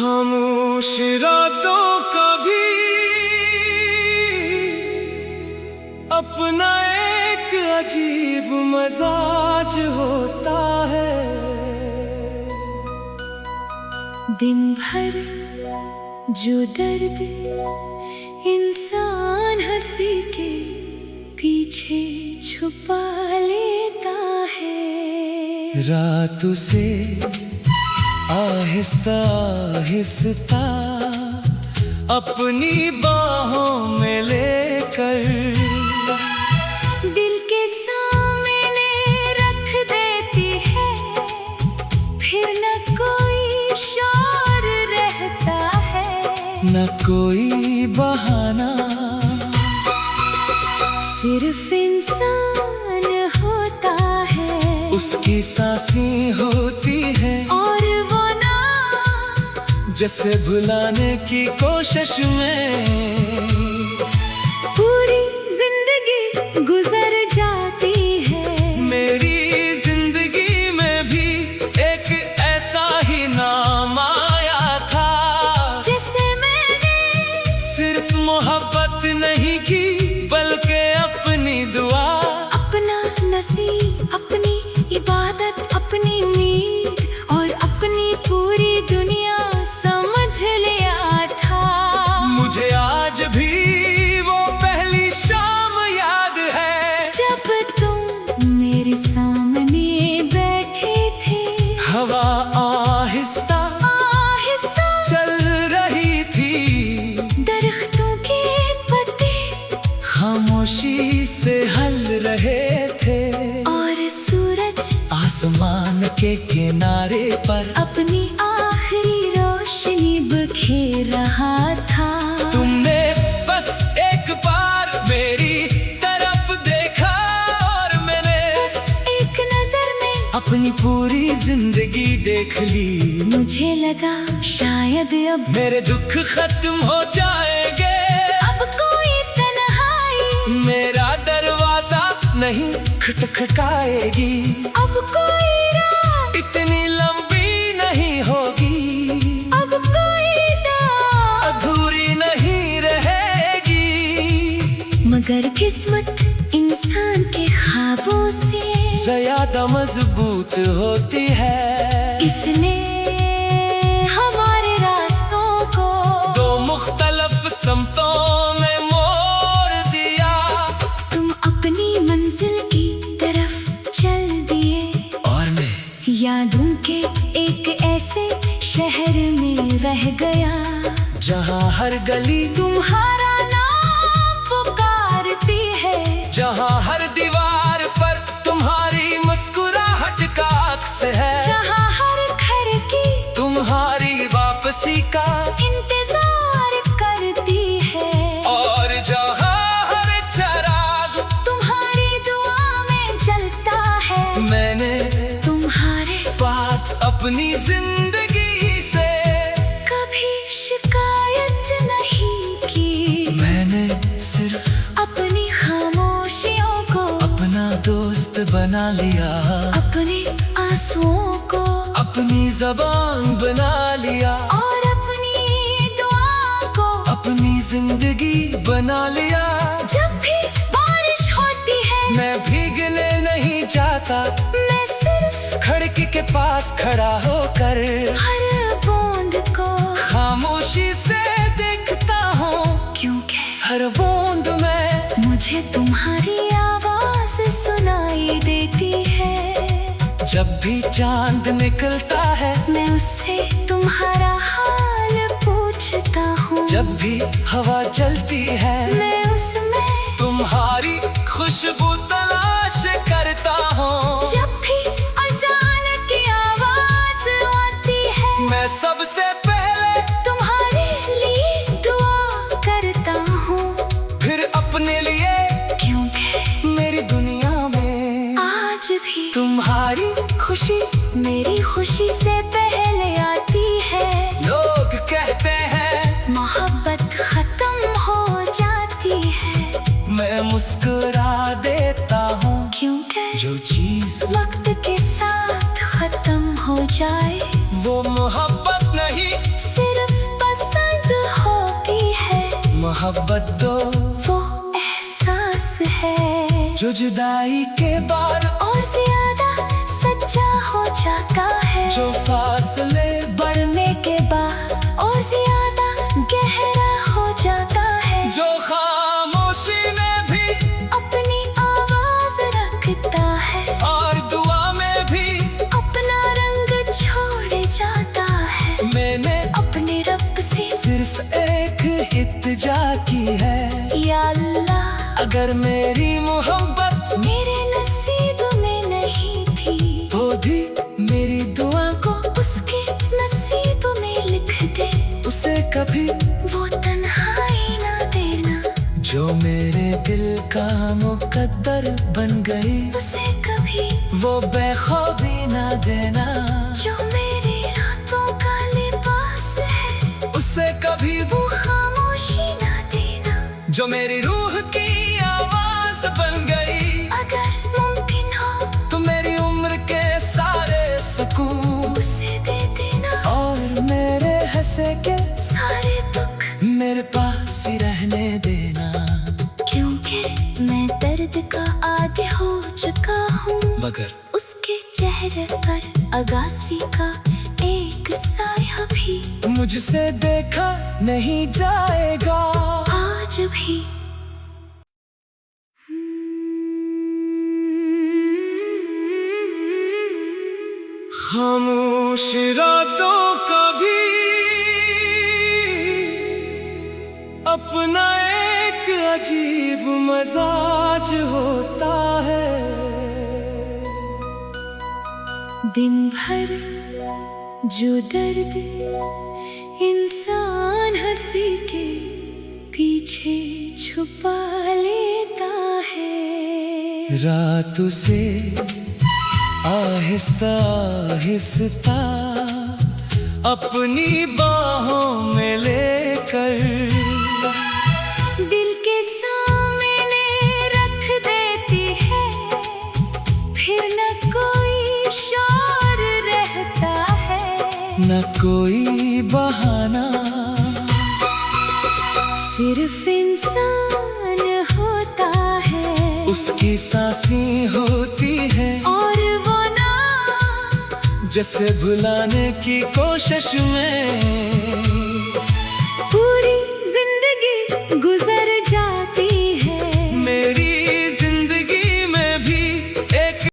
खामोश रातों का भी अपना एक अजीब मजाज होता है। दिन भर जो दर्द इंसान हंसी के पीछे छुपा लेता है, रात उसे आहिस्ता आहिस्ता अपनी बाहों में लेकर दिल के सामने रख देती है। फिर न कोई शोर रहता है, न कोई बहाना, सिर्फ इंसान होता है। उसकी सांसें होती है और वो ना जैसे भुलाने की कोशिश में पूरी जिंदगी गुजर जाती है। मेरी जिंदगी में भी एक ऐसा ही नाम आया था, जैसे मैंने सिर्फ मोहब्बत नहीं की बल्कि अपनी दुआ, अपना नसीब, अपनी इबादत, अपनी उम्मीद और अपनी पूरी दुनिया समझ लिया था। मुझे आज भी वो पहली शाम याद है, जब तुम मेरे सामने बैठे थे, हवा आहिस्ता आहिस्ता चल रही थी, दरख्तों के पत्ते खामोशी से हल रहे थे, और सूरज आसमान के किनारे पर अपनी आखिरी रोशनी बिखेर रहा था। तुमने बस एक बार मेरी तरफ देखा और मैंने एक नजर में अपनी पूरी जिंदगी देख ली। मुझे लगा शायद अब मेरे दुख खत्म हो जाएंगे, अब कोई तन्हाई मेरा दरवाजा नहीं खटखटाएगी, अब कोई रात इतनी लंबी नहीं होगी, अब कोई दाग अधूरी नहीं रहेगी। मगर किस्मत इंसान के ख्वाबों से ज्यादा मजबूत होती है, इसने हमारे रास्तों को दो मुख्तलिफ समतों में मोड़ दिया। तुम अपनी मंजिल की तरफ चल दिए और मैं यादों के एक ऐसे शहर में रह गया, जहाँ हर गली तुम्हारा नाम पुकारती है, जहाँ हर दीवार पर तुम्हारी मुस्कुराहट का अक्स है, जहाँ हर खिड़की तुम्हारी वापसी का इंतजार करती है, और जहाँ हर चराग तुम्हारी दुआ में जलता है। मैंने तुम्हारे बात अपनी जिंदगी से कभी शिकायत नहीं की, मैंने सिर्फ अपनी खामोशियों को अपना दोस्त बना लिया, अपने आंसुओं को अपनी जबान बना लिया, और अपनी दुआ को अपनी जिंदगी बना लिया। जब भी बारिश होती है मैं भीगने नहीं चाहता, मैं सिर्फ खिड़की के पास खड़ा होकर हर बूंद को खामोशी से देखता हूँ, क्योंकि हर बूंद में मुझे तुम्हारी आवाज सुनाई देती है। जब भी चांद निकलता है, मैं उससे तुम्हारा हाल पूछता हूँ, जब भी हवा चलती है, मैं उसमें तुम्हारी खुशबू तलाश करता हूँ। जब भी अजान की आवाज आती है, मैं सबसे पहले तुम्हारे लिए दुआ करता हूँ, फिर अपने लिए, क्योंकि मेरी दुनिया में आज भी तुम्हारी खुशी मेरी खुशी से पहले आती है। लोग कहते हैं मोहब्बत खत्म हो जाती है, मैं मुस्कुरा देता हूँ, क्योंकि जो चीज वक्त के साथ खत्म हो जाए वो मोहब्बत नहीं सिर्फ मोहब्बत दो, वो एहसास है जो जुदाई के बाद और ज्यादा सच्चा हो जाता है, जो फासले बढ़ने के बाद और ज्यादा गहरा हो जाता है, जो खामोशी में भी अपनी आवाज रखता है और दुआ में भी अपना रंग छोड़ जाता है। मैंने अपने रब से सिर्फ एक इल्तिजा की है, या अल्लाह अगर मेरी मोहब्बत मेरे नसीब में नहीं थी तो भी मेरी दुआ को उसके नसीब में लिख दे, उसे कभी वो तन्हाई ना देना, जो मेरे दिल का मुकद्दर बन गई, उसे कभी वो बेखौफी ना देना, जो मेरी रातों का लिबास है, उसे कभी वो खामोशी ना देना, जो मेरी रूह की आवाज बन गई, अगर मुमकिन हो तो मेरी उम्र के सारे सुकून उसे दे देना, और मेरे हंसे के सारे दुख, मेरे पास ही रहने देना, क्योंकि मैं दर्द का आदी हो चुका हूँ, मगर उसके चेहरे पर अगासी का एक साया भी मुझसे देखा नहीं जाएगा। आज भी। खामोश रातों का भी अपना एक अजीब मजाज होता है, दिन भर जो दर्द इंसान हंसी के पीछे छुपा लेता है, रात से आहिस्ता आहिस्ता अपनी बाहों में लेकर दिल के सामने रख देती है, फिर न कोई शोर रहता है, न कोई बहाना, सिर्फ इंसान होता है, उसकी सांसें होती है, और वो ना जैसे भुलाने की कोशिश में